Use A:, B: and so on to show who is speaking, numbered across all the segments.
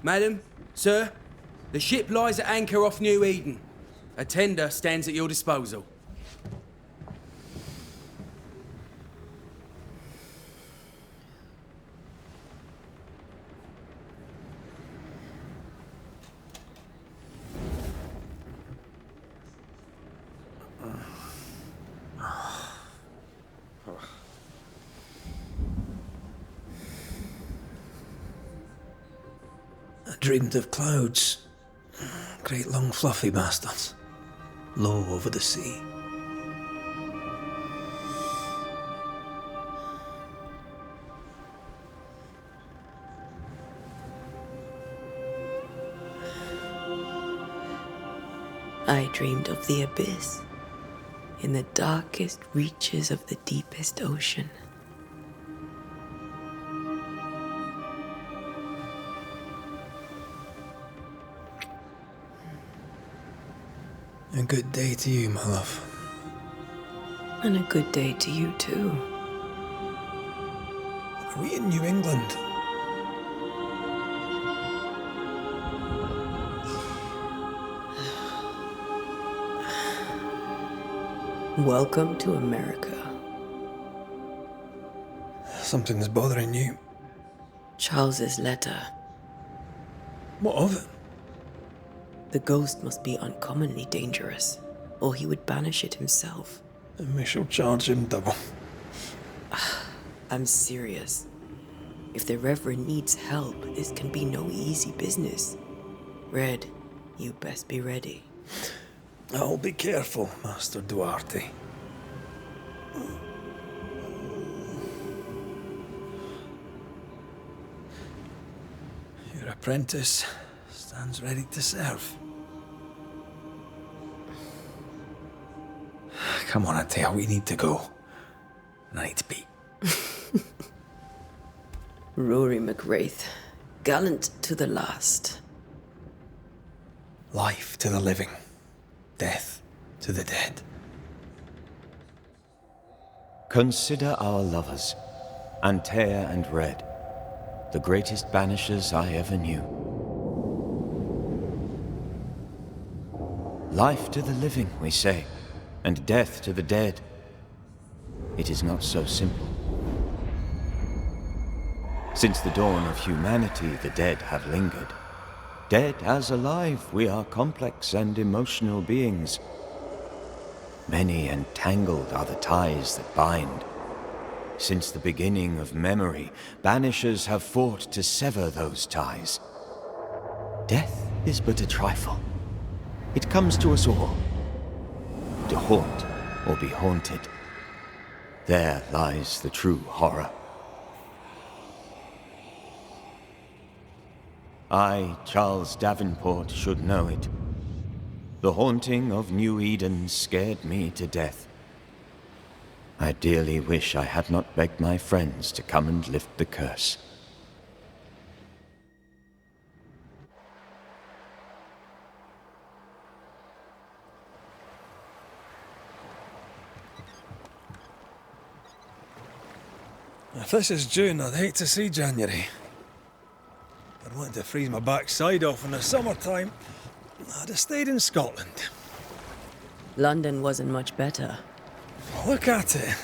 A: Madam, sir, the ship lies at anchor off New Eden. A tender stands at your disposal.
B: I dreamed of clouds. Great long fluffy bastards. Low over the sea.
C: I dreamed of the abyss, in the darkest reaches of the deepest ocean.
B: A good day to you, my love.
C: And a good day to you, too.
B: Are we in New England?
C: Welcome to America.
B: Something's bothering you.
C: Charles's letter.
B: What of it?
C: The ghost must be uncommonly dangerous, or he would banish it himself.
B: And we shall charge him double.
C: I'm serious. If the Reverend needs help, this can be no easy business. Red, you best be ready.
B: I'll be careful, Master Duarte. Your apprentice stands ready to serve. Come on, Atea, we need to go. And I need to be.
C: Rory McWraith, gallant to the last.
B: Life to the living, death to the dead.
D: Consider our lovers, Antea and Red, the greatest banishers I ever knew. Life to the living, we say, and death to the dead. It is not so simple. Since the dawn of humanity, the dead have lingered. Dead as alive, we are complex and emotional beings. Many and tangled are the ties that bind. Since the beginning of memory, banishers have fought to sever those ties. Death is but a trifle. It comes to us all. To haunt or be haunted. There lies the true horror. I, Charles Davenport, should know it. The haunting of New Eden scared me to death. I dearly wish I had not begged my friends to come and lift the curse.
B: If this is June, I'd hate to see January. I'd want to freeze my backside off in the summertime. I'd have stayed in Scotland.
C: London wasn't much better.
B: Look at it.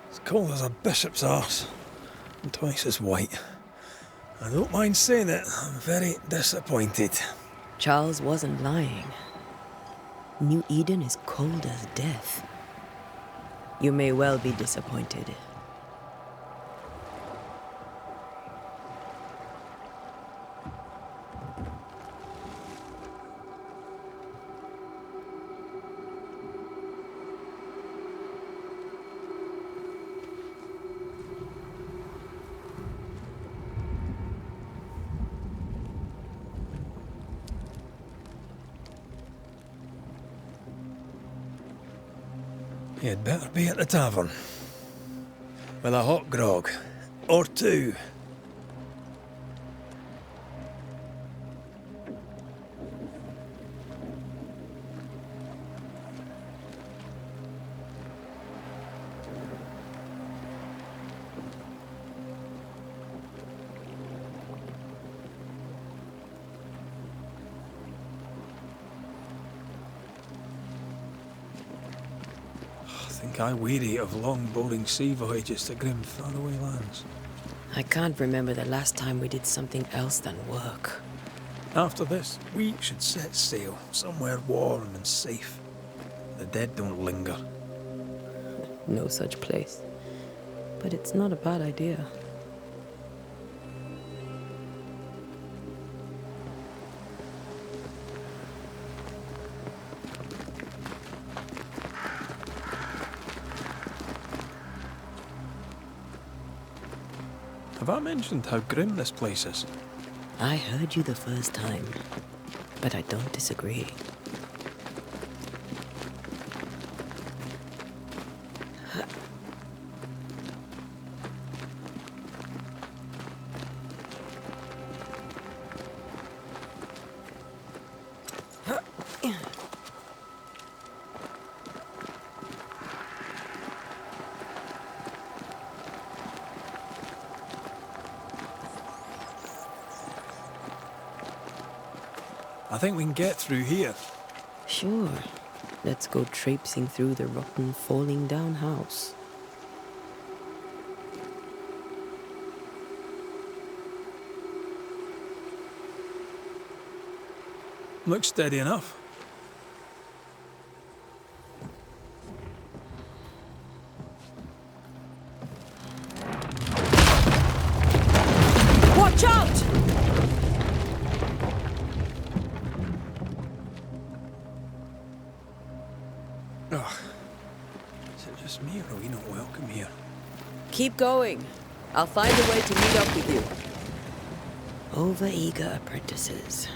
B: It's cold as a bishop's arse. And twice as white. I don't mind saying it, I'm very disappointed.
C: Charles wasn't lying. New Eden is cold as death. You may well be disappointed.
B: You'd better be at the tavern. With a hot grog. Or two. think I weary of long, boring sea voyages to grim, faraway lands.
C: I can't remember the last time we did something else than work.
B: After this, we should set sail somewhere warm and safe. The dead don't linger.
C: No such place. But it's not a bad idea.
B: Have I mentioned how grim this place is?
C: I heard you the first time, but I don't disagree.
B: I think we can get through here.
C: Sure. Let's go traipsing through the rotten, falling down house.
B: Looks steady enough.
C: Watch out!
B: Ugh. Is it just me, or are we not welcome here?
C: Keep going. I'll find a way to meet up with you. Over-eager apprentices.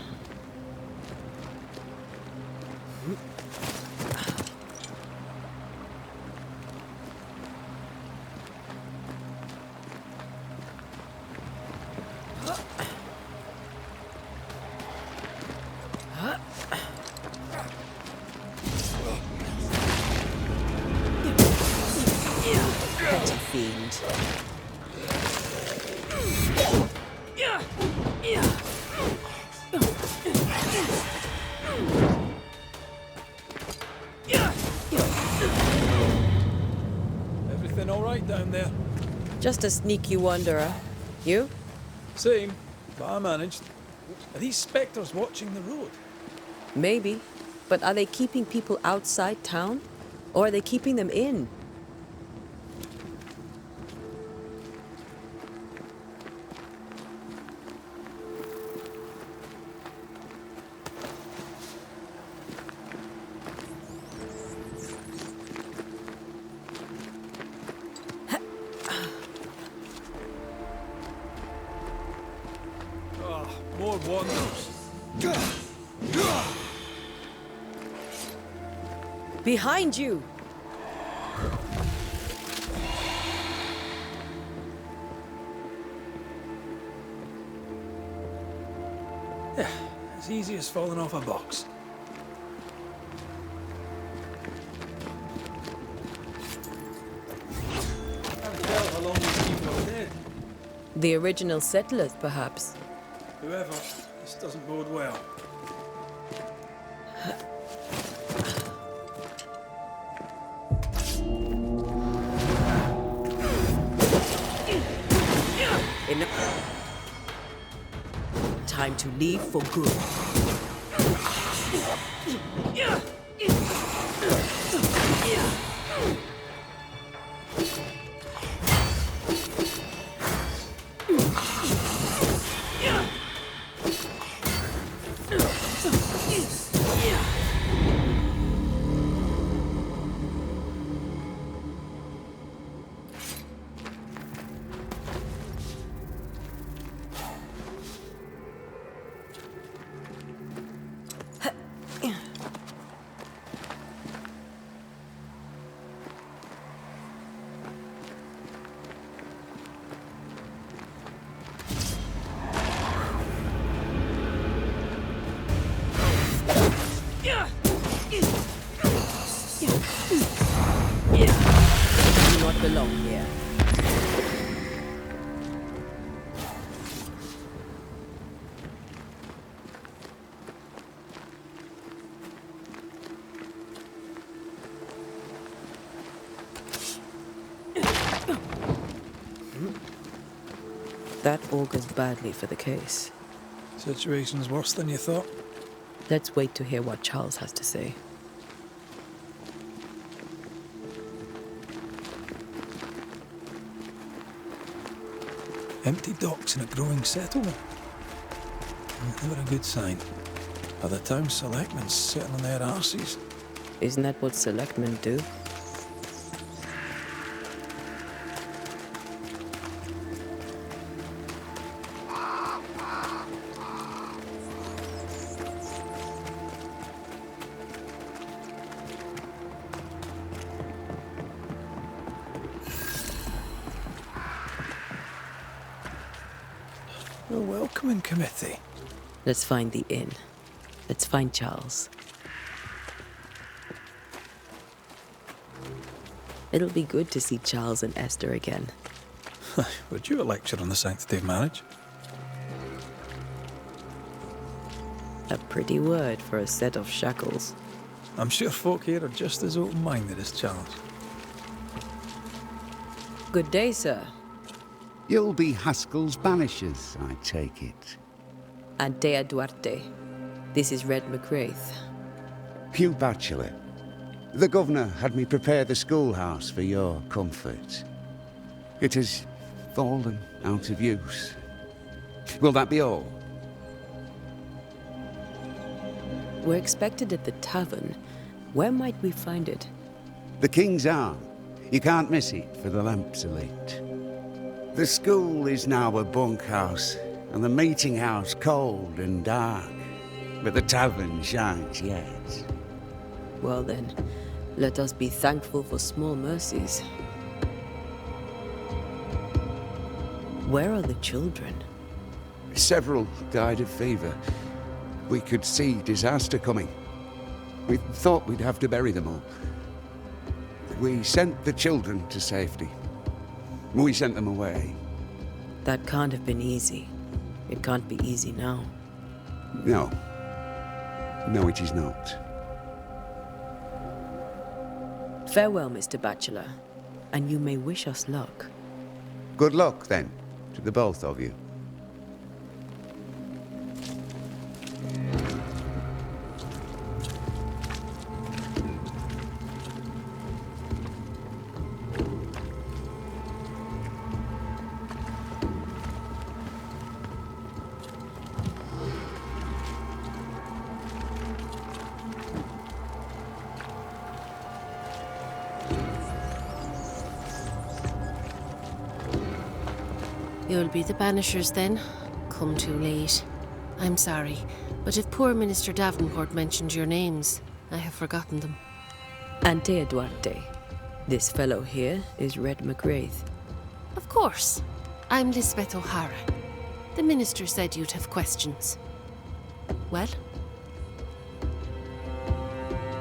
C: Petty fiend.
B: Everything all right down there?
C: Just a sneaky wanderer. You?
B: Same, but I managed. Are these spectres watching the road?
C: Maybe. But are they keeping people outside town? Or are they keeping them in?
B: Ah, more wonders.
C: Behind you!
B: Yeah, as easy as falling off a box. Can't tell how long these people are dead.
C: The original settlers, perhaps.
B: Whoever, this doesn't bode well.
C: Time to leave for good. You do not belong here. That augurs badly for the case.
B: Situation's worse than you thought.
C: Let's wait to hear what Charles has to say.
B: Empty docks in a growing settlement. Never a good sign. Are the town selectmen sitting on their arses?
C: Isn't that what selectmen do?
B: A welcoming committee.
C: Let's find the inn. Let's find Charles. It'll be good to see Charles and Esther again.
B: Would you a lecture on the sanctity of marriage?
C: A pretty word for a set of shackles.
B: I'm sure folk here are just as open-minded as Charles.
C: Good day, sir.
E: You'll be Haskell's banishers, I take it.
C: Antea Duarte. This is Red McGrath.
E: Hugh Bachelor. The governor had me prepare the schoolhouse for your comfort. It has fallen out of use. Will that be all?
C: We're expected at the tavern. Where might we find it?
E: The King's Arm. You can't miss it, for the lamps are lit. The school is now a bunkhouse, and the meeting house cold and dark. But the tavern shines yet.
C: Well then, let us be thankful for small mercies. Where are the children?
E: Several died of fever. We could see disaster coming. We thought we'd have to bury them all. We sent the children to safety. We sent them away.
C: That can't have been easy. It can't be easy now.
E: No. No, it is not.
C: Farewell, Mr. Bachelor, and you may wish us luck.
E: Good luck, then, to the both of you.
F: You'll be the banishers then? Come too late. I'm sorry, but if poor Minister Davenport mentioned your names, I have forgotten them.
C: Antea Duarte. This fellow here is Red McGrath.
F: Of course. I'm Lisbeth O'Hara. The minister said you'd have questions. Well?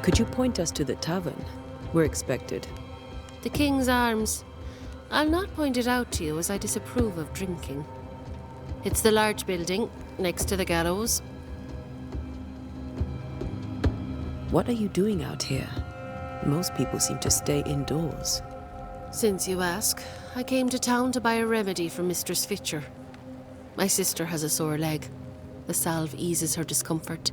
C: Could you point us to the tavern? We're expected.
F: The King's Arms. I'll not point it out to you as I disapprove of drinking. It's the large building, next to the gallows.
C: What are you doing out here? Most people seem to stay indoors.
F: Since you ask, I came to town to buy a remedy for Mistress Fitcher. My sister has a sore leg. The salve eases her discomfort.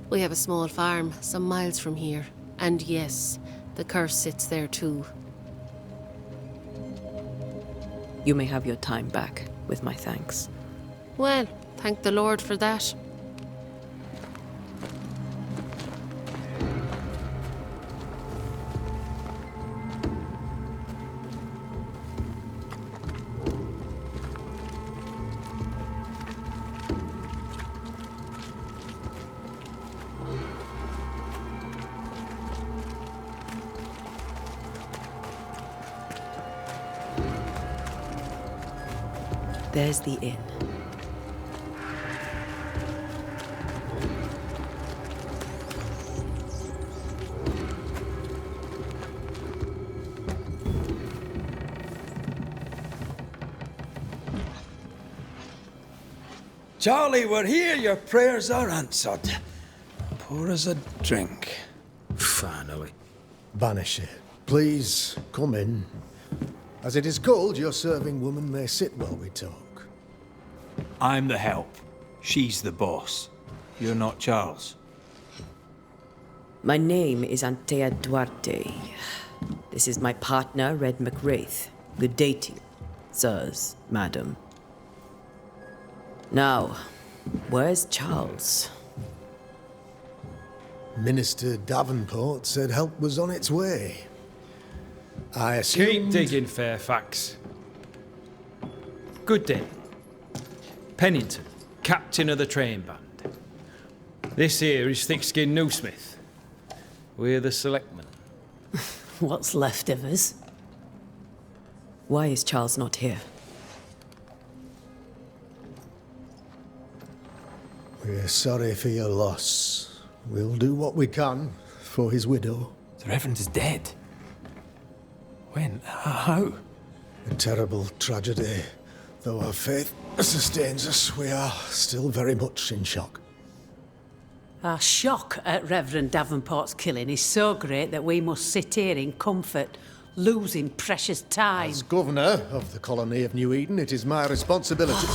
F: We have a small farm, some miles from here. And yes, the curse sits there too.
C: You may have your time back, with my thanks.
F: Well, thank the Lord for that.
C: There's the inn.
B: Charlie, we're here. Your prayers are answered. Pour us a drink.
A: Finally.
G: Banisher, please come in. As it is cold, your serving woman may sit while we talk.
B: I'm the help. She's the boss. You're not Charles.
C: My name is Antea Duarte. This is my partner, Red McWraith. Good day to you, sirs, madam. Now, where's Charles?
G: Minister Davenport said help was on its way. I assumed...
H: Keep digging, Fairfax. Good day. Pennington, captain of the train band. This here is thick-skinned Newsmith. We're the selectmen.
C: What's left of us? Why is Charles not here?
G: We're sorry for your loss. We'll do what we can for his widow.
B: The Reverend is dead. When? How?
G: A terrible tragedy. Though our faith sustains us, we are still very much in shock.
I: Our shock at Reverend Davenport's killing is so great that we must sit here in comfort, losing precious time.
G: As governor of the colony of New Eden, it is my responsibility.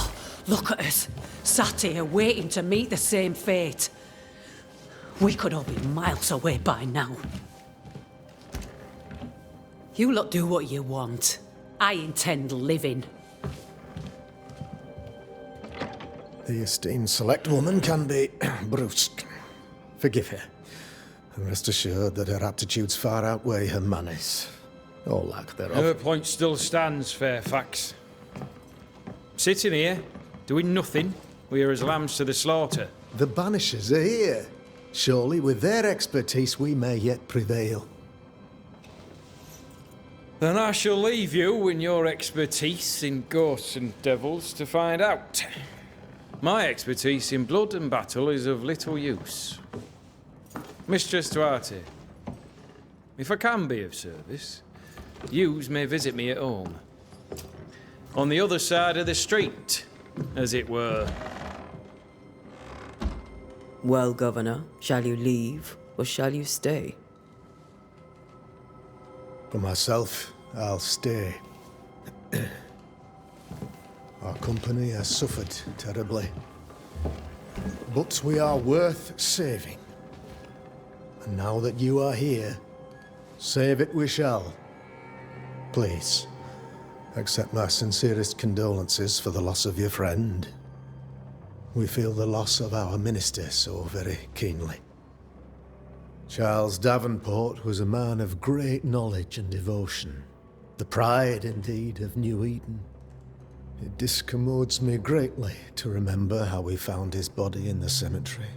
I: Look at us, sat here waiting to meet the same fate. We could all be miles away by now. You lot do what you want. I intend living.
G: The esteemed select woman can be brusque. Forgive her, and rest assured that her aptitudes far outweigh her manners, or lack thereof.
H: Her point still stands, Fairfax. Sitting here, doing nothing, we're as lambs to the slaughter.
G: The Banishers are here. Surely, with their expertise, we may yet prevail.
H: Then I shall leave you and your expertise in ghosts and devils to find out. My expertise in blood and battle is of little use. Mistress Duarte, if I can be of service, yous may visit me at home. On the other side of the street, as it were.
C: Well, Governor, shall you leave or shall you stay?
G: For myself, I'll stay. Our company has suffered terribly. But we are worth saving. And now that you are here, save it we shall. Please, accept my sincerest condolences for the loss of your friend. We feel the loss of our minister so very keenly. Charles Davenport was a man of great knowledge and devotion. The pride, indeed, of New Eden. It discommodes me greatly to remember how we found his body in the cemetery.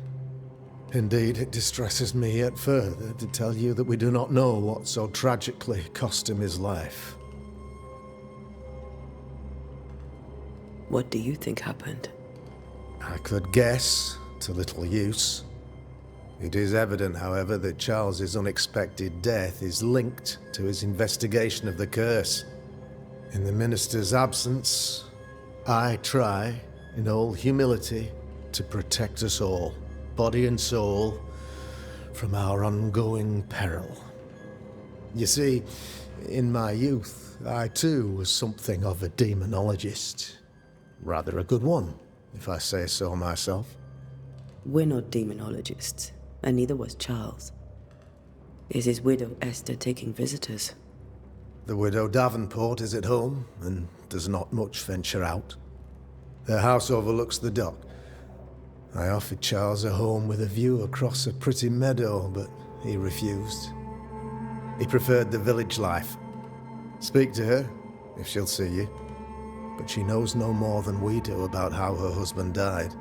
G: Indeed, it distresses me yet further to tell you that we do not know what so tragically cost him his life.
C: What do you think happened?
G: I could guess, to little use. It is evident, however, that Charles's unexpected death is linked to his investigation of the curse. In the minister's absence, I try, in all humility, to protect us all, body and soul, from our ongoing peril. You see, in my youth, I too was something of a demonologist. Rather a good one, if I say so myself.
C: We're not demonologists, and neither was Charles. Is his widow Esther taking visitors?
G: The widow Davenport is at home, and does not much venture out. Their house overlooks the dock. I offered Charles a home with a view across a pretty meadow, but he refused. He preferred the village life. Speak to her, if she'll see you. But she knows no more than we do about how her husband died.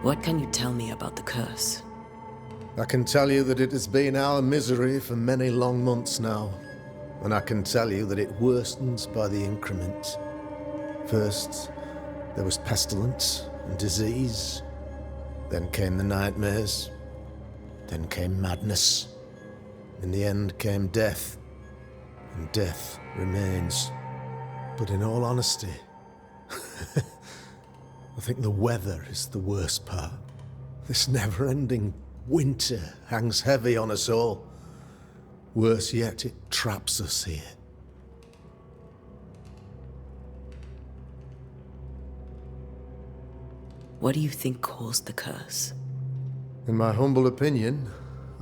C: What can you tell me about the curse?
G: I can tell you that it has been our misery for many long months now. And I can tell you that it worstens by the increment. First, there was pestilence and disease. Then came the nightmares. Then came madness. In the end came death. And death remains. But in all honesty, I think the weather is the worst part. This never-ending winter hangs heavy on us all. Worse yet, it traps us here.
C: What do you think caused the curse?
G: In my humble opinion,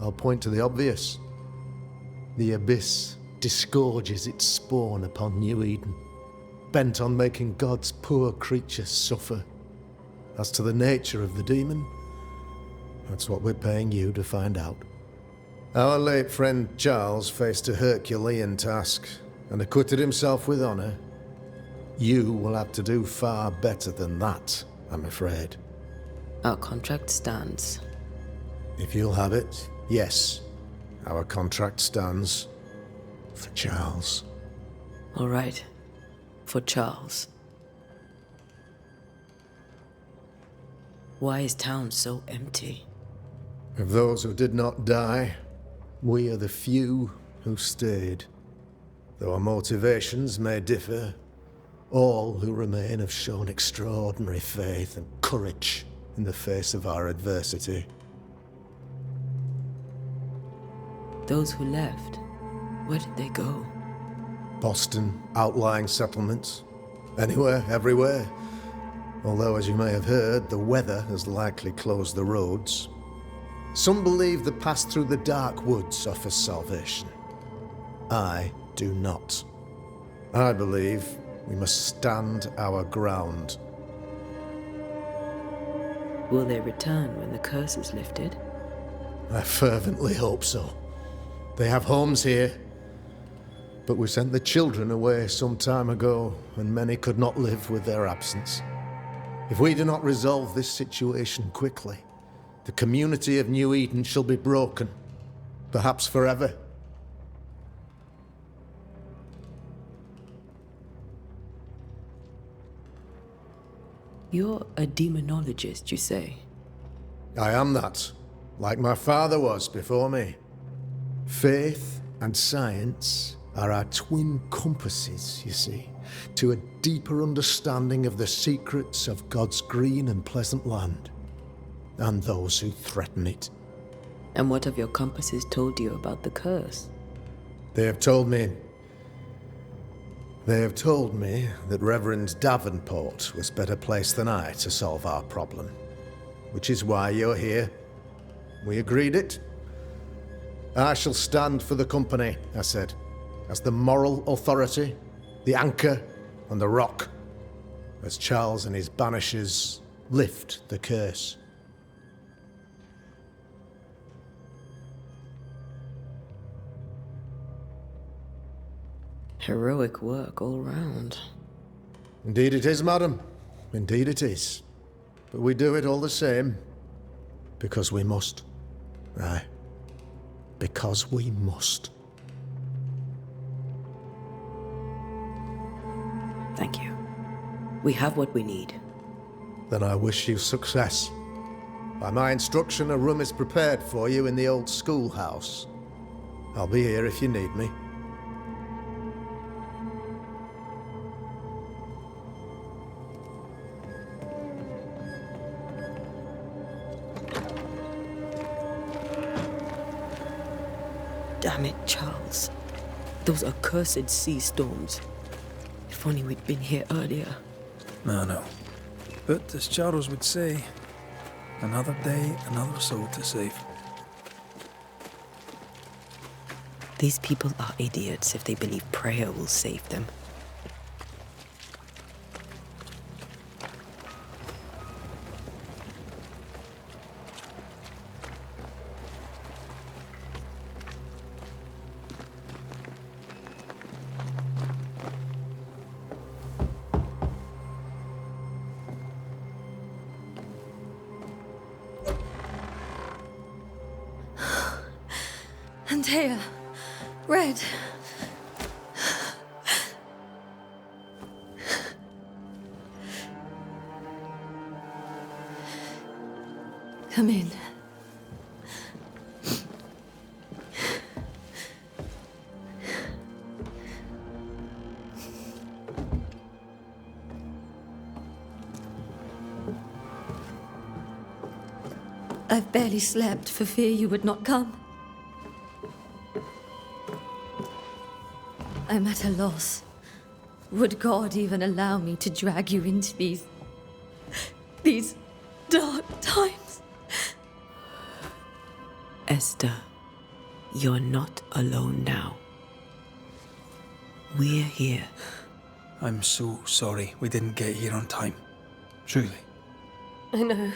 G: I'll point to the obvious. The abyss disgorges its spawn upon New Eden, bent on making God's poor creatures suffer. As to the nature of the demon, that's what we're paying you to find out. Our late friend Charles faced a Herculean task and acquitted himself with honor. You will have to do far better than that, I'm afraid.
C: Our contract stands.
G: If you'll have it, yes. Our contract stands for Charles.
C: All right. For Charles. Why is town so empty?
G: Of those who did not die, we are the few who stayed. Though our motivations may differ, all who remain have shown extraordinary faith and courage in the face of our adversity.
C: Those who left, where did they go?
G: Boston, outlying settlements. Anywhere, everywhere. Although, as you may have heard, the weather has likely closed the roads. Some believe the path through the dark woods offers salvation. I do not. I believe we must stand our ground.
C: Will they return when the curse is lifted?
G: I fervently hope so. They have homes here. But we sent the children away some time ago, and many could not live with their absence. If we do not resolve this situation quickly, the community of New Eden shall be broken, perhaps forever.
C: You're a demonologist, you say?
G: I am that, like my father was before me. Faith and science are our twin compasses, you see, to a deeper understanding of the secrets of God's green and pleasant land, and those who threaten it.
C: And what have your compasses told you about the curse?
G: They have told me that Reverend Davenport was better placed than I to solve our problem, which is why you're here. We agreed it. I shall stand for the company, I said, as the moral authority, the anchor, and the rock, as Charles and his banishers lift the curse.
C: Heroic work all round.
G: Indeed it is, madam. Indeed it is. But we do it all the same, because we must. Aye. Because we must.
C: Thank you. We have what we need.
G: Then I wish you success. By my instruction, a room is prepared for you in the old schoolhouse. I'll be here if you need me.
C: Damn it, Charles. Those accursed sea storms. If only we'd been here earlier.
B: No. But as Charles would say, another day, another soul to save.
C: These people are idiots if they believe prayer will save them.
J: Antea, Red. Come in. I've barely slept for fear you would not come. I'm at a loss. Would God even allow me to drag you into these dark times.
C: Esther, you're not alone now. We're here.
B: I'm so sorry we didn't get here on time. Truly.
J: I know.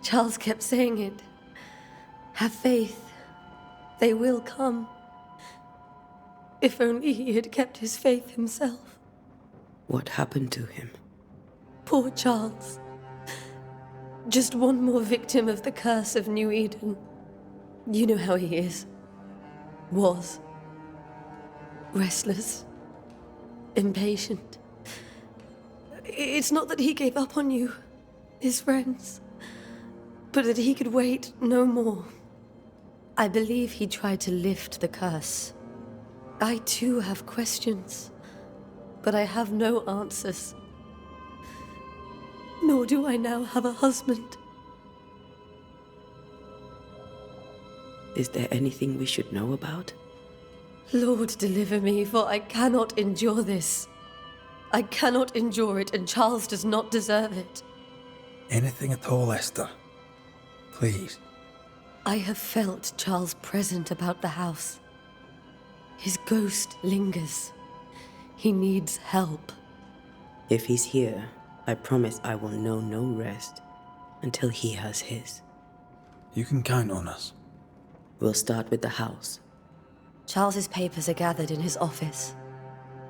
J: Charles kept saying it. Have faith. They will come. If only he had kept his faith himself.
C: What happened to him?
J: Poor Charles. Just one more victim of the curse of New Eden. You know how he is. Was. Restless. Impatient. It's not that he gave up on you, his friends, but that he could wait no more. I believe he tried to lift the curse. I too have questions, but I have no answers. Nor do I now have a husband.
C: Is there anything we should know about?
J: Lord, deliver me, for I cannot endure this. I cannot endure it, and Charles does not deserve it.
B: Anything at all, Esther. Please.
J: I have felt Charles present about the house. His ghost lingers. He needs help.
C: If he's here, I promise I will know no rest until he has his.
B: You can count on us.
C: We'll start with the house.
J: Charles's papers are gathered in his office.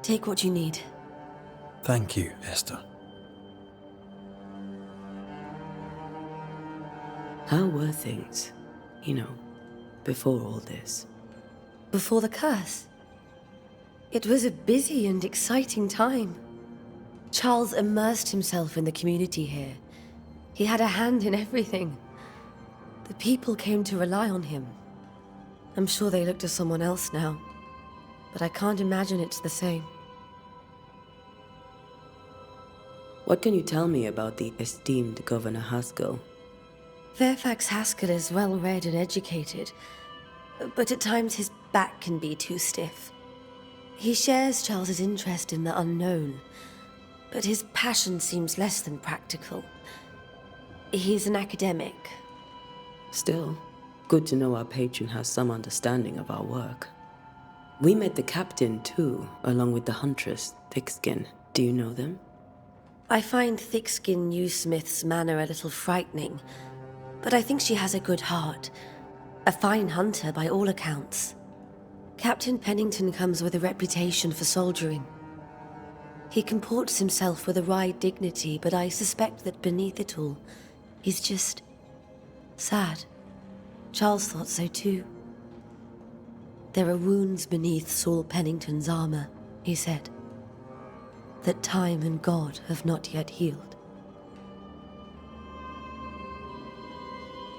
J: Take what you need.
B: Thank you, Esther.
C: How were things, before all this?
J: Before the curse? It was a busy and exciting time. Charles immersed himself in the community here. He had a hand in everything. The people came to rely on him. I'm sure they look to someone else now, but I can't imagine it's the same.
C: What can you tell me about the esteemed Governor Haskell?
J: Fairfax Haskell is well-read and educated, but at times his back can be too stiff. He shares Charles's interest in the unknown, but his passion seems less than practical. He's an academic.
C: Still, good to know our patron has some understanding of our work. We met the captain too, along with the huntress, Thickskin. Do you know them?
J: I find Thickskin Newsmith's manner a little frightening, but I think she has a good heart. A fine hunter by all accounts. Captain Pennington comes with a reputation for soldiering. He comports himself with a wry dignity, but I suspect that beneath it all, he's just sad. Charles thought so too. There are wounds beneath Saul Pennington's armor, he said, that time and God have not yet healed.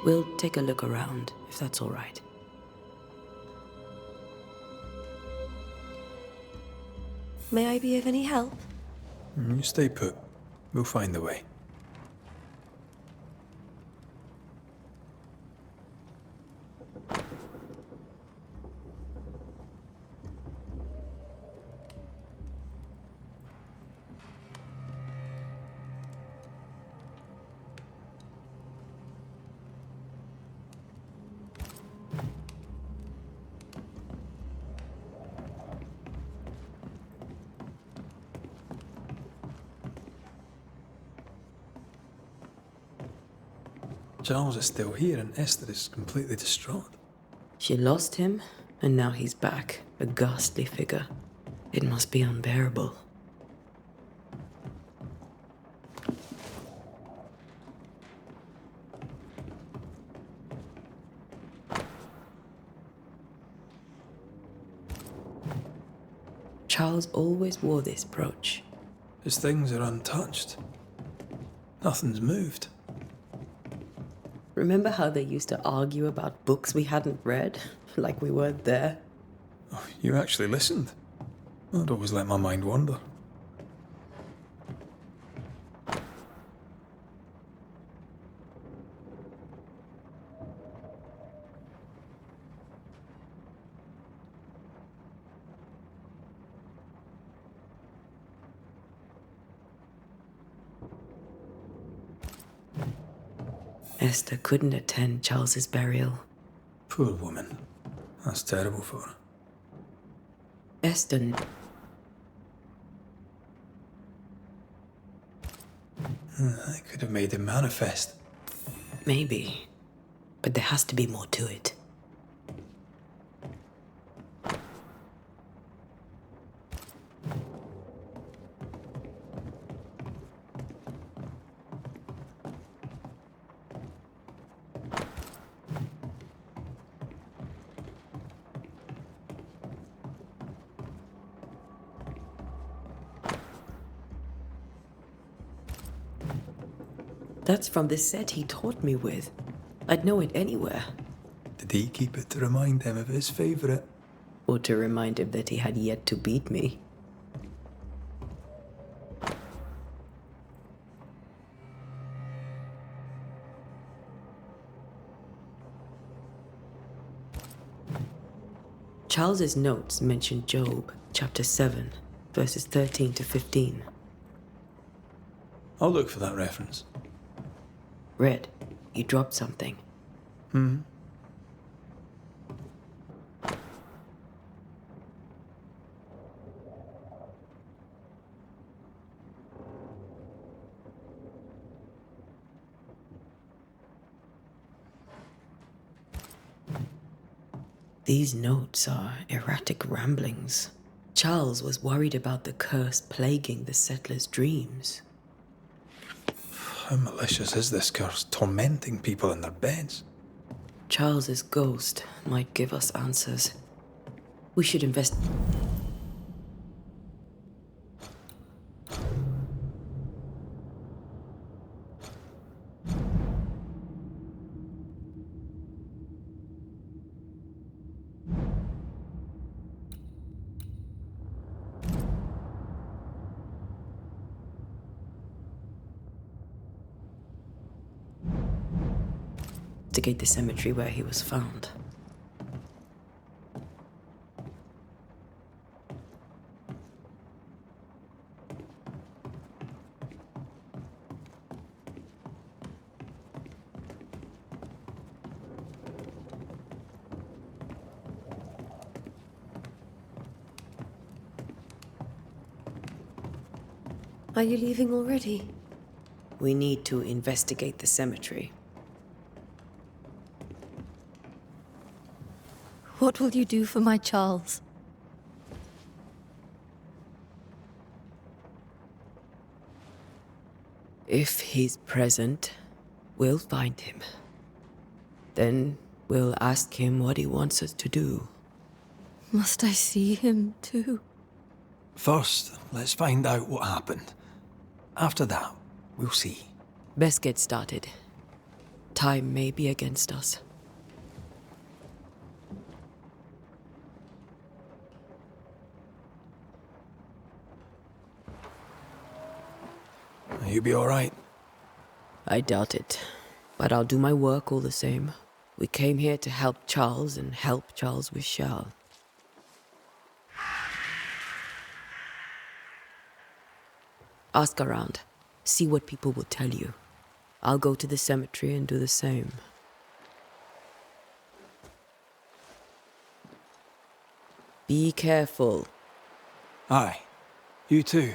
C: We'll take a look around, if that's all right.
J: May I be of any help?
B: You stay put. We'll find the way. Charles is still here and Esther is completely distraught.
C: She lost him, and now he's back, a ghastly figure. It must be unbearable. Charles always wore this brooch.
B: His things are untouched. Nothing's moved.
C: Remember how they used to argue about books we hadn't read? Like we weren't there?
B: Oh, you actually listened. I'd always let my mind wander.
C: Esther couldn't attend Charles's burial.
B: Poor woman. That's terrible for her.
C: Esther...
B: I could have made him manifest.
C: Maybe. But there has to be more to it. That's from the set he taught me with. I'd know it anywhere.
B: Did he keep it to remind him of his favourite?
C: Or to remind him that he had yet to beat me. Charles's notes mention Job, chapter 7, verses 13 to 15.
B: I'll look for that reference.
C: Red, you dropped something. These notes are erratic ramblings. Charles was worried about the curse plaguing the settlers' dreams.
B: How malicious is this curse, tormenting people in their beds?
C: Charles's ghost might give us answers. We should investigate the cemetery where he was found.
J: Are you leaving already?
C: We need to investigate the cemetery.
K: What will you do for my Charles?
C: If he's present, we'll find him. Then we'll ask him what he wants us to do.
K: Must I see him too?
B: First, let's find out what happened. After that, we'll see.
C: Best get started. Time may be against us.
B: You be all right?
C: I doubt it, but I'll do my work all the same. We came here to help Charles and help Charles we shall. Ask around. See what people will tell you. I'll go to the cemetery and do the same. Be careful.
B: Aye. You too.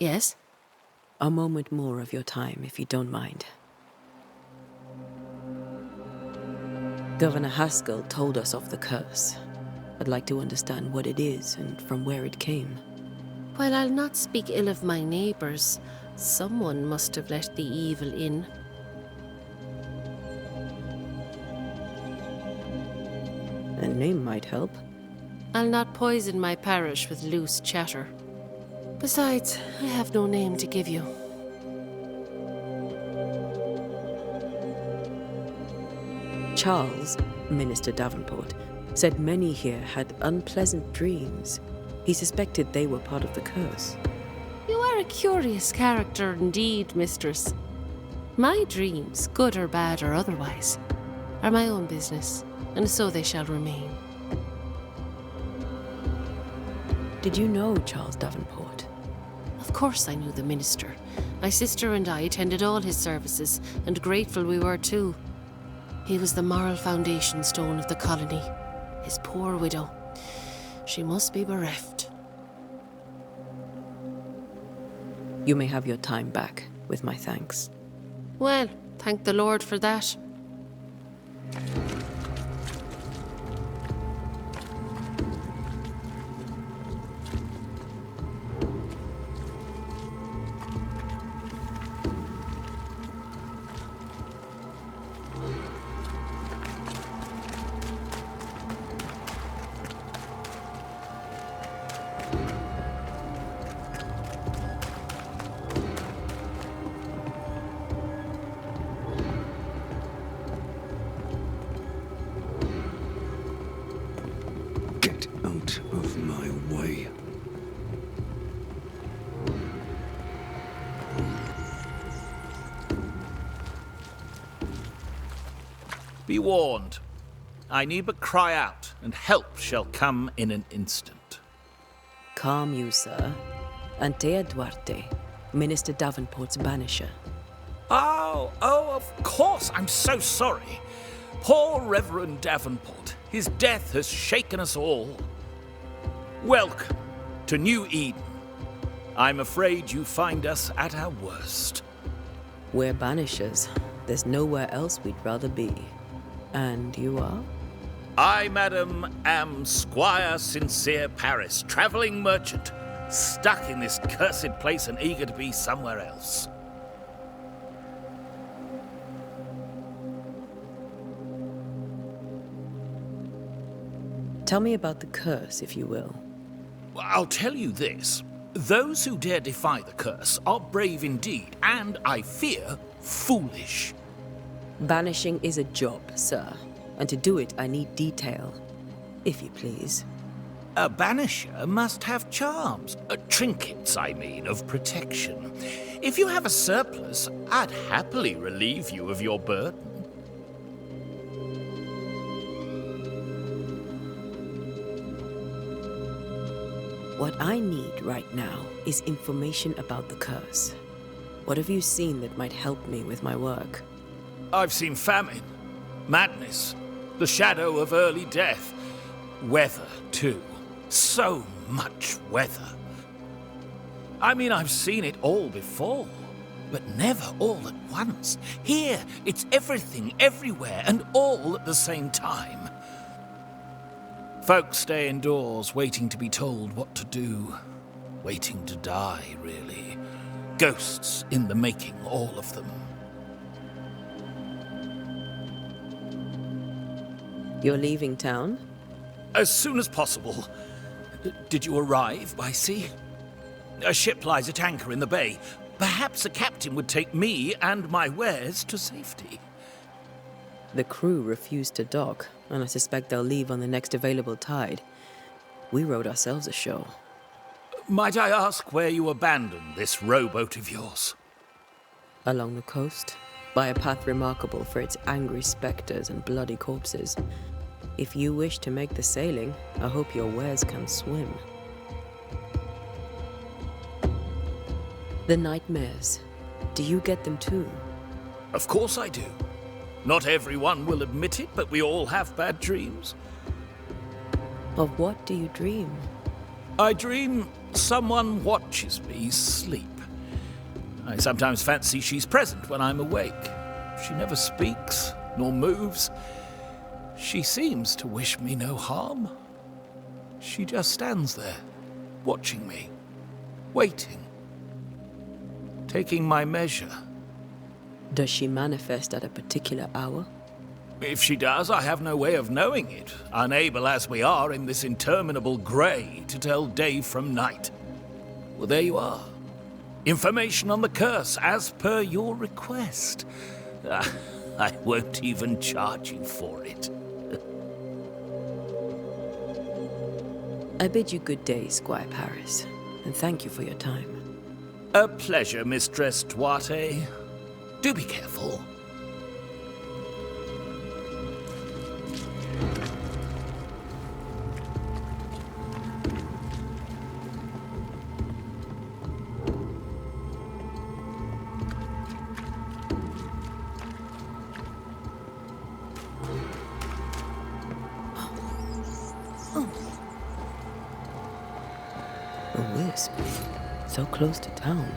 F: Yes?
C: A moment more of your time, if you don't mind. Governor Haskell told us of the curse. I'd like to understand what it is and from where it came.
F: While I'll not speak ill of my neighbours, someone must have let the evil in.
C: A name might help.
F: I'll not poison my parish with loose chatter. Besides, I have no name to give you.
C: Charles, Minister Davenport, said many here had unpleasant dreams. He suspected they were part of the curse.
F: You are a curious character indeed, mistress. My dreams, good or bad or otherwise, are my own business, and so they shall remain.
C: Did you know Charles Davenport?
F: Of course I knew the minister. My sister and I attended all his services, and grateful we were too. He was the moral foundation stone of the colony. His poor widow. She must be bereft.
C: You may have your time back, with my thanks.
F: Well, thank the Lord for that.
E: Get out of my way.
L: Be warned. I need but cry out, and help shall come in an instant.
C: Calm you, sir. Antea Duarte, Minister Davenport's banisher.
L: Oh, of course. I'm so sorry. Poor Reverend Davenport. His death has shaken us all. Welcome to New Eden. I'm afraid you find us at our worst.
C: We're banishers. There's nowhere else we'd rather be. And you are?
L: I, madam, am Squire Sincere Paris, travelling merchant, stuck in this cursed place and eager to be somewhere else.
C: Tell me about the curse, if you will.
L: I'll tell you this. Those who dare defy the curse are brave indeed, and, I fear, foolish.
C: Banishing is a job, sir. And to do it, I need detail. If you please.
L: A banisher must have charms. Trinkets, I mean, of protection. If you have a surplus, I'd happily relieve you of your burden.
C: What I need right now is information about the curse. What have you seen that might help me with my work?
L: I've seen famine, madness, the shadow of early death, weather, too. So much weather. I mean, I've seen it all before, but never all at once. Here, it's everything, everywhere, and all at the same time. Folks stay indoors, waiting to be told what to do. Waiting to die, really. Ghosts in the making, all of them.
C: You're leaving town?
L: As soon as possible. Did you arrive by sea? A ship lies at anchor in the bay. Perhaps a captain would take me and my wares to safety.
C: The crew refused to dock, and I suspect they'll leave on the next available tide. We rowed ourselves ashore.
L: Might I ask where you abandoned this rowboat of yours?
C: Along the coast, by a path remarkable for its angry specters and bloody corpses. If you wish to make the sailing, I hope your wares can swim. The nightmares, do you get them too?
L: Of course I do. Not everyone will admit it, but we all have bad dreams.
C: Of what do you dream?
L: I dream someone watches me sleep. I sometimes fancy she's present when I'm awake. She never speaks, nor moves. She seems to wish me no harm. She just stands there, watching me, waiting, taking my measure.
C: Does she manifest at a particular hour?
L: If she does, I have no way of knowing it, unable as we are in this interminable grey to tell day from night. Well, there you are. Information on the curse, as per your request. I won't even charge you for it.
C: I bid you good day, Squire Paris, and thank you for your time.
L: A pleasure, Mistress Duarte. Do be careful.
C: A wisp, so close to town.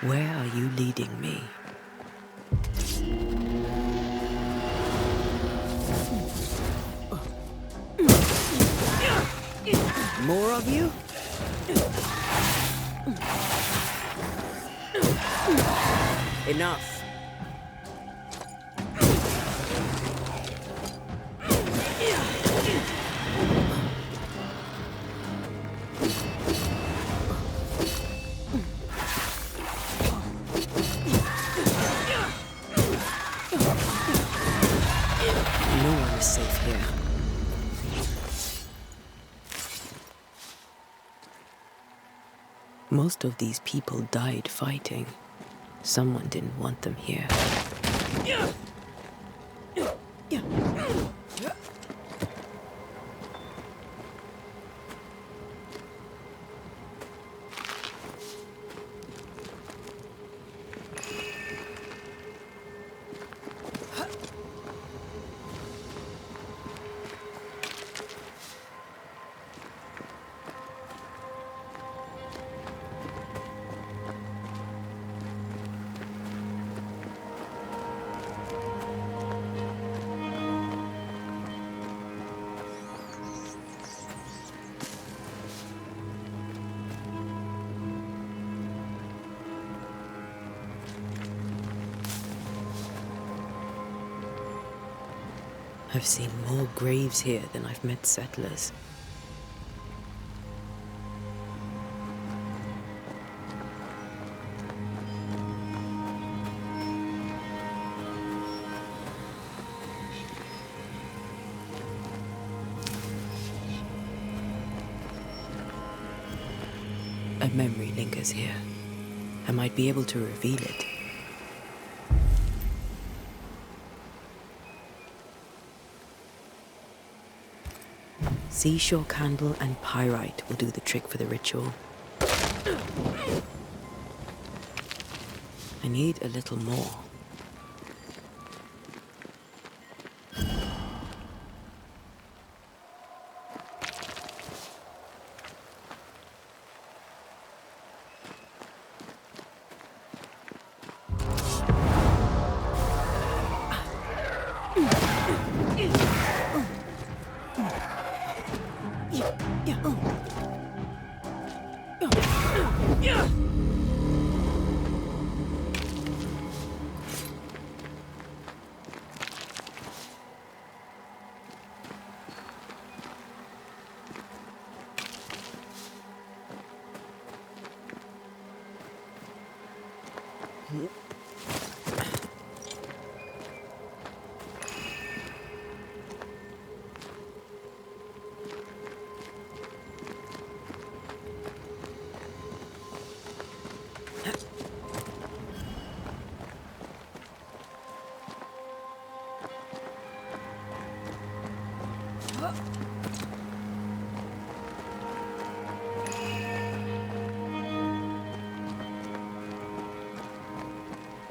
C: Where are you leading me? More of you? Enough. No one is safe here. Most of these people died fighting. Someone didn't want them here. I've seen more graves here than I've met settlers. A memory lingers here. I might be able to reveal it. Seashore candle and pyrite will do the trick for the ritual. I need a little more.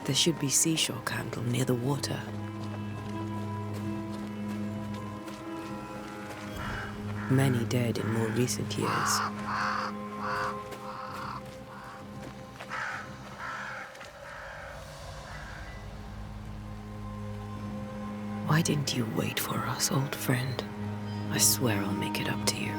C: There should be seashore candle near the water. Many dead in more recent years. Why didn't you wait for us, old friend? I swear I'll make it up to you.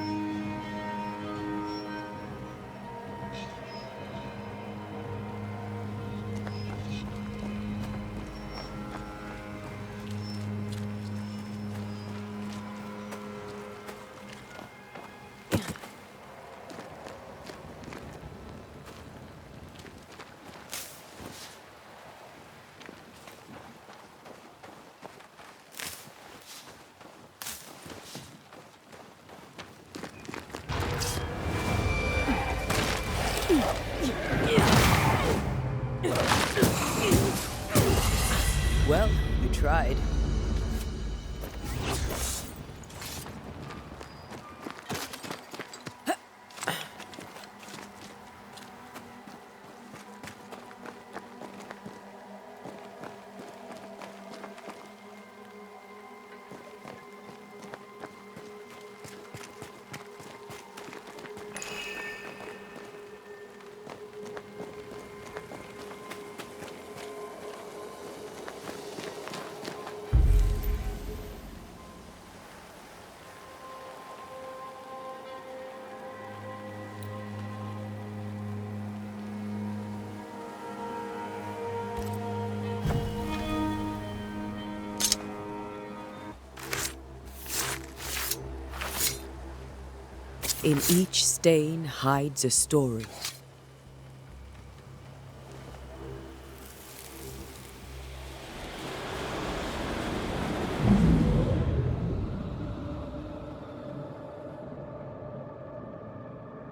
C: In each stain hides a story.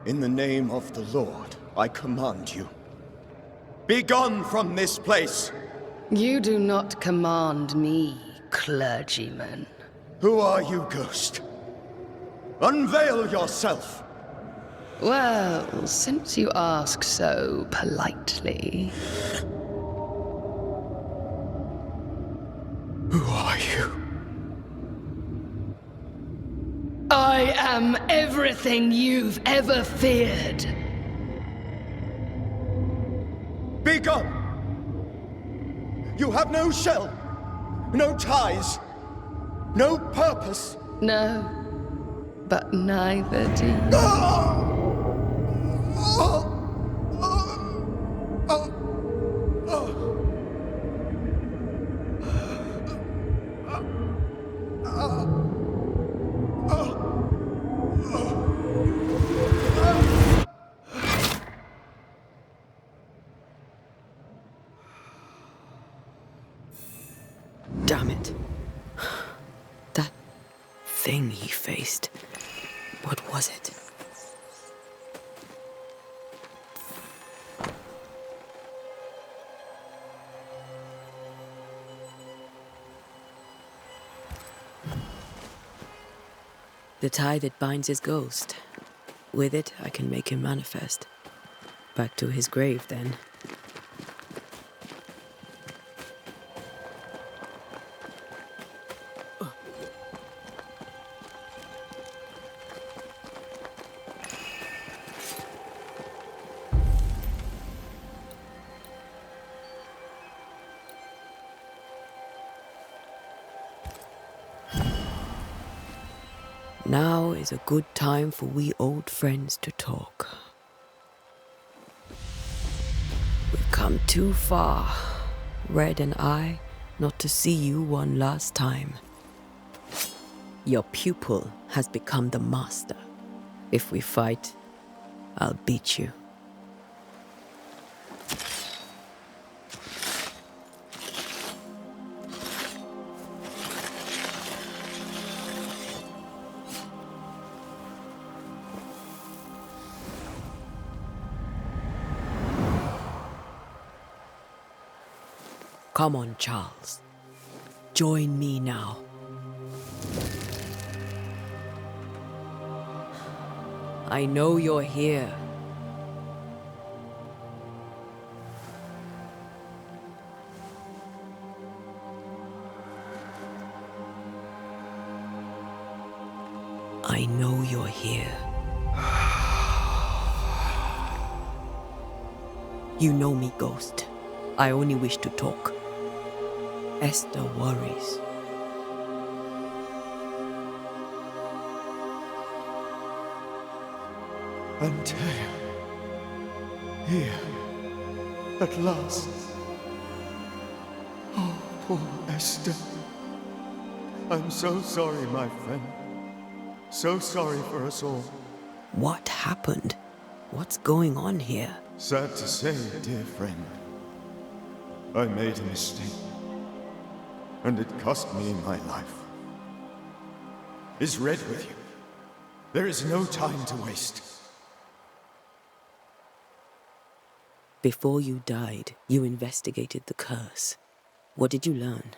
D: In the name of the Lord, I command you. Be gone from this place!
M: You do not command me, clergyman.
D: Who are you, ghost? Unveil yourself!
M: Well, since you ask so politely...
D: Who are you?
M: I am everything you've ever feared.
D: Be gone! You have no shell, no ties, no purpose.
M: No, but neither do you.
C: Damn it. That thing he faced. What was it? The tie that binds his ghost. With it, I can make him manifest. Back to his grave, then. Now is a good time for we old friends to talk. We've come too far, Red and I, not to see you one last time. Your pupil has become the master. If we fight, I'll beat you. Come on, Charles. Join me now. I know you're here. I know you're here. You know me, Ghost. I only wish to talk. Esther worries.
D: Antea. Here. At last. Oh, poor Esther. I'm so sorry, my friend. So sorry for us all.
C: What happened? What's going on here?
D: Sad to say, dear friend. I made a mistake. And it cost me my life. Is Red with you? There is no time to waste.
C: Before you died, you investigated the curse. What did you learn?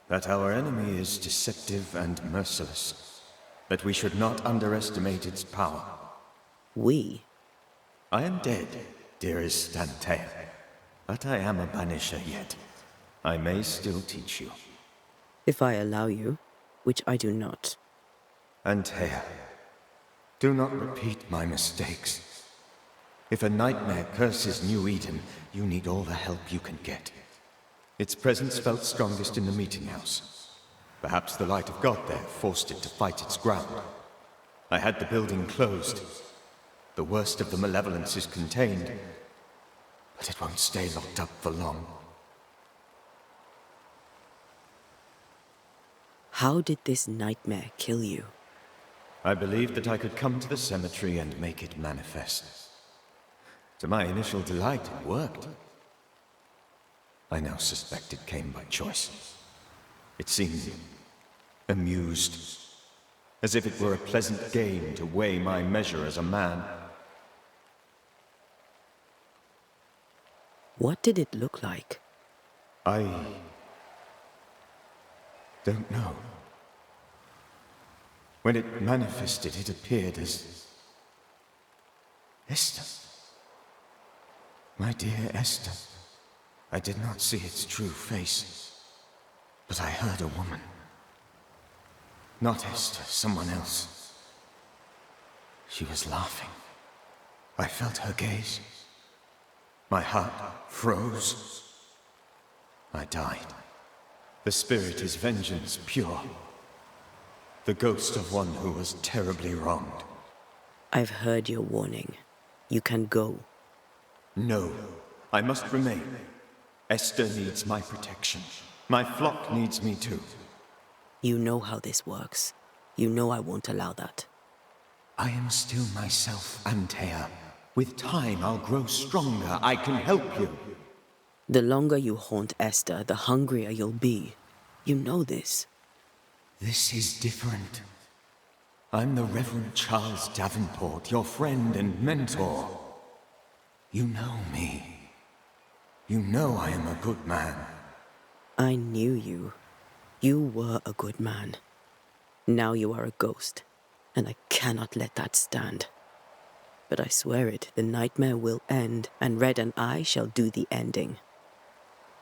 D: That our enemy is deceptive and merciless. That we should not underestimate its power.
C: We?
D: I am dead, dearest Antea. But I am a banisher yet. I may still teach you.
C: If I allow you, which I do not.
D: Antea, do not repeat my mistakes. If a nightmare curses New Eden, you need all the help you can get. Its presence felt strongest in the meeting house. Perhaps the light of God there forced it to fight its ground. I had the building closed. The worst of the malevolence is contained, but it won't stay locked up for long.
C: How did this nightmare kill you?
D: I believed that I could come to the cemetery and make it manifest. To my initial delight, it worked. I now suspect it came by choice. It seemed amused, as if it were a pleasant game to weigh my measure as a man.
C: What did it look like?
D: I don't know. When it manifested, it appeared as Esther. My dear Esther. I did not see its true face, but I heard a woman. Not Esther, someone else. She was laughing. I felt her gaze. My heart froze. I died. The spirit is vengeance pure. The ghost of one who was terribly wronged.
C: I've heard your warning. You can go.
D: No, I must remain. Esther needs my protection. My flock needs me too.
C: You know how this works. You know I won't allow that.
D: I am still myself, Antea. With time, I'll grow stronger. I can help you.
C: The longer you haunt Esther, the hungrier you'll be. You know this.
D: This is different. I'm the Reverend Charles Davenport, your friend and mentor. You know me. You know I am a good man.
C: I knew you. You were a good man. Now you are a ghost, and I cannot let that stand. But I swear it, the nightmare will end, and Red and I shall do the ending.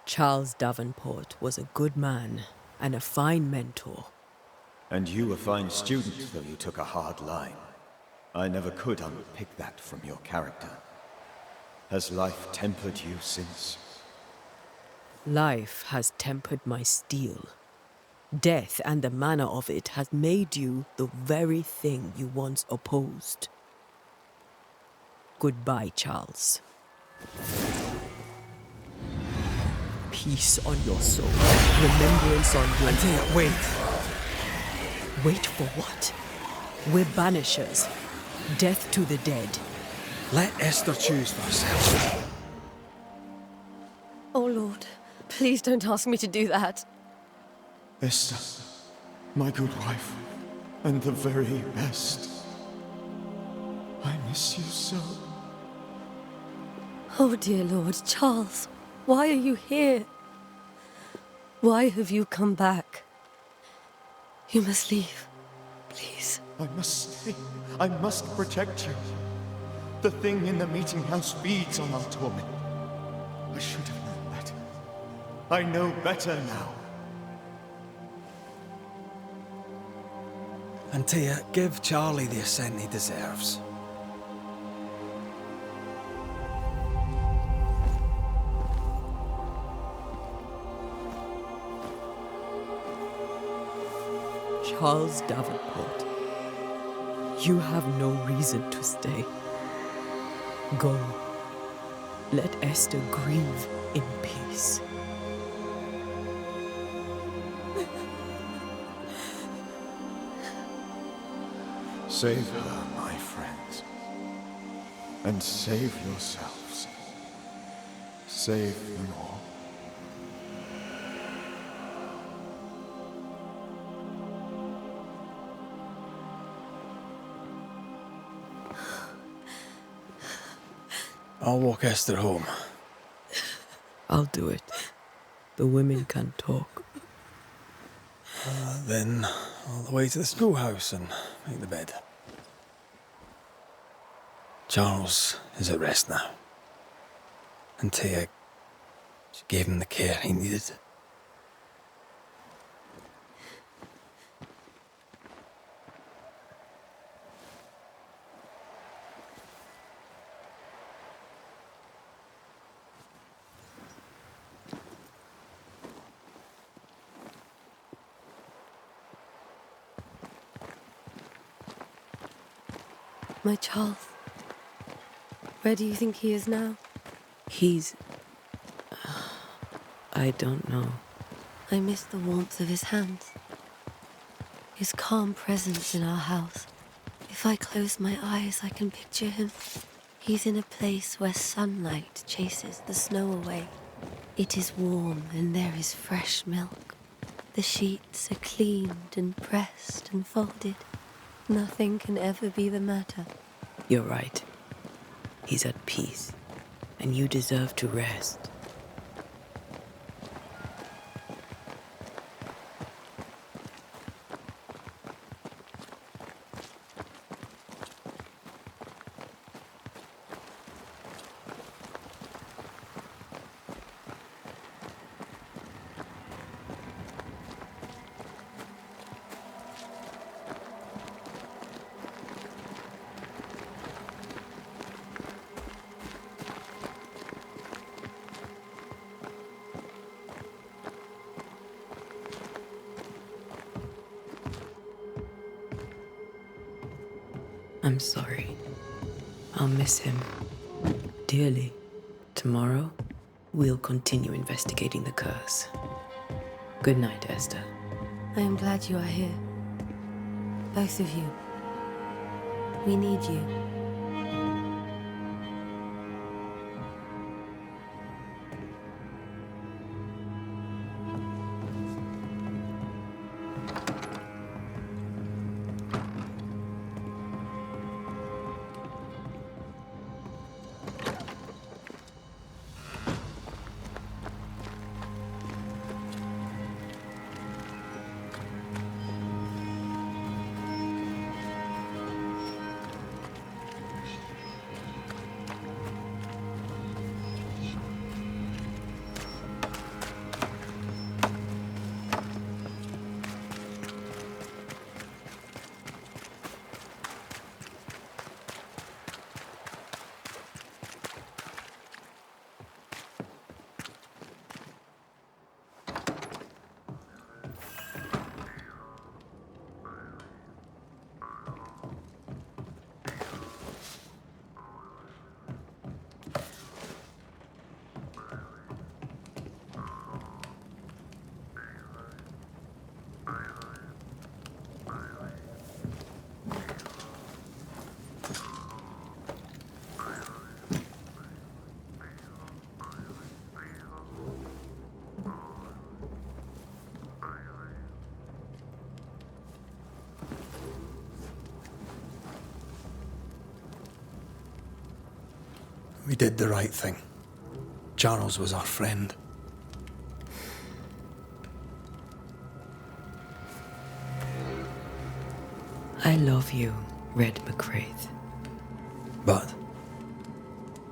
C: Charles Davenport was a good man and a fine mentor.
D: And you a fine student, though you took a hard line. I never could unpick that from your character. Has life tempered you since?
C: Life has tempered my steel. Death and the manner of it has made you the very thing you once opposed. Goodbye, Charles. Peace on your soul. Remembrance on your...
B: Antea, wait.
C: Wait for what? We're banishers. Death to the dead.
B: Let Esther choose for herself.
J: Oh, Lord, please don't ask me to do that.
D: Esther, my good wife, and the very best. I miss you so.
J: Oh, dear Lord, Charles, why are you here? Why have you come back? You must leave, please.
D: I must stay. I must protect you. The thing in the meeting house feeds on our torment. I should have known better. I know better now.
B: Antea, give Charlie the ascent he deserves.
C: Charles Davenport, you have no reason to stay. Go. Let Esther grieve in peace.
D: Save her, my friends. And save yourselves. Save them all.
B: I'll walk Esther home.
C: I'll do it. The women can talk.
B: Then all the way to the schoolhouse and make the bed. Charles is at rest now. Antea, she gave him the care he needed.
J: My Charles, where do you think he is now?
C: He's... I don't know.
J: I miss the warmth of his hands. His calm presence in our house. If I close my eyes, I can picture him. He's in a place where sunlight chases the snow away. It is warm and there is fresh milk. The sheets are cleaned and pressed and folded. Nothing can ever be the matter.
C: You're right. He's at peace, and you deserve to rest. I'm sorry. I'll miss him dearly. Tomorrow, we'll continue investigating the curse. Good night, Esther.
J: I am glad you are here. Both of you. We need you.
B: We did the right thing. Charles was our friend.
C: I love you, Red McCraith.
B: But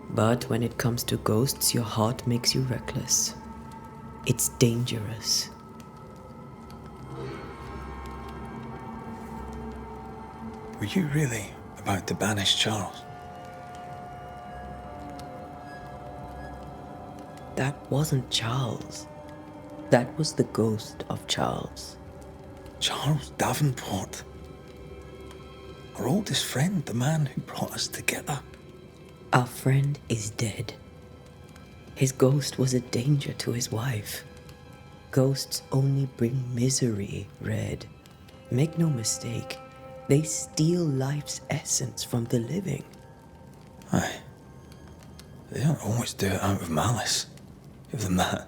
C: But when it comes to ghosts, your heart makes you reckless. It's dangerous.
B: were you really about to banish Charles?
C: That wasn't Charles. That was the ghost of Charles.
B: Charles Davenport. Our oldest friend, the man who brought us together.
C: Our friend is dead. His ghost was a danger to his wife. Ghosts only bring misery, Red. Make no mistake, they steal life's essence from the living.
B: Aye. They don't always do it out of malice. Give them that.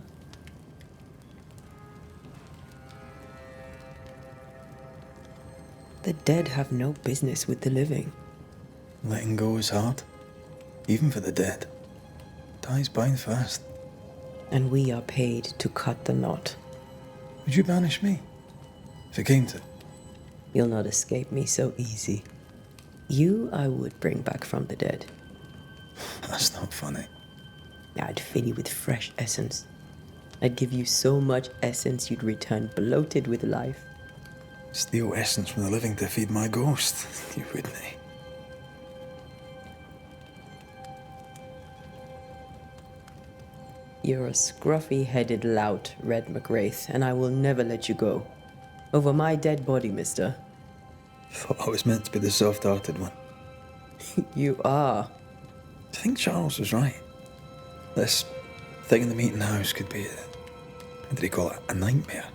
C: The dead have no business with the living.
B: Letting go is hard. Even for the dead. Ties bind fast.
C: And we are paid to cut the knot.
B: Would you banish me? If it came to...
C: You'll not escape me so easy. You I would bring back from the dead.
B: That's not funny.
C: I'd fill you with fresh essence. I'd give you so much essence you'd return bloated with life.
B: Steal essence from the living to feed my ghost. You wouldn't.
C: You're a scruffy-headed lout, Red McWraith, and I will never let you go. Over my dead body, mister.
B: Thought I was meant to be the soft-hearted one.
C: You are.
B: I think Charles was right. This thing in the meeting house could be what did he call it? A nightmare?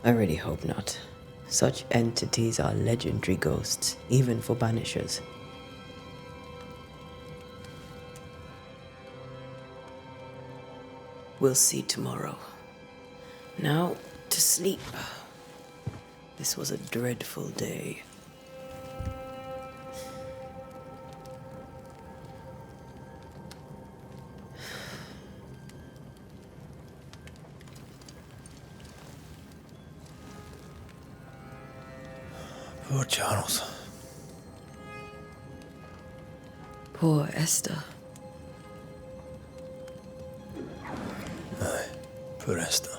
C: I really hope not. Such entities are legendary ghosts, even for banishers. We'll see tomorrow. Now, to sleep. This was a dreadful day.
B: Poor Charles.
C: Poor Esther.
B: Aye, poor Esther.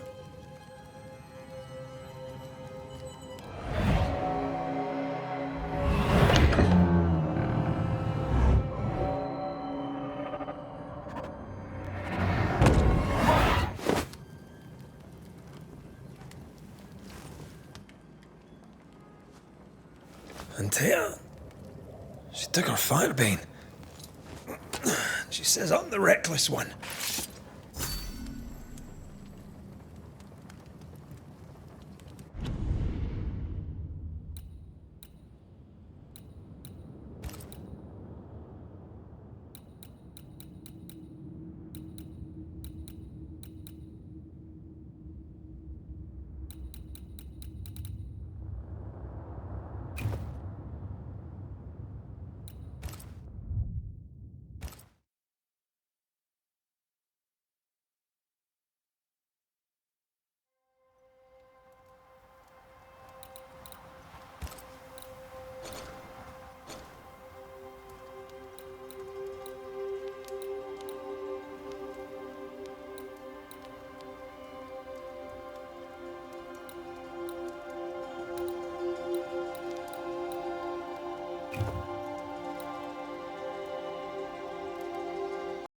B: And Tia, she took her firebean. She says I'm the reckless one.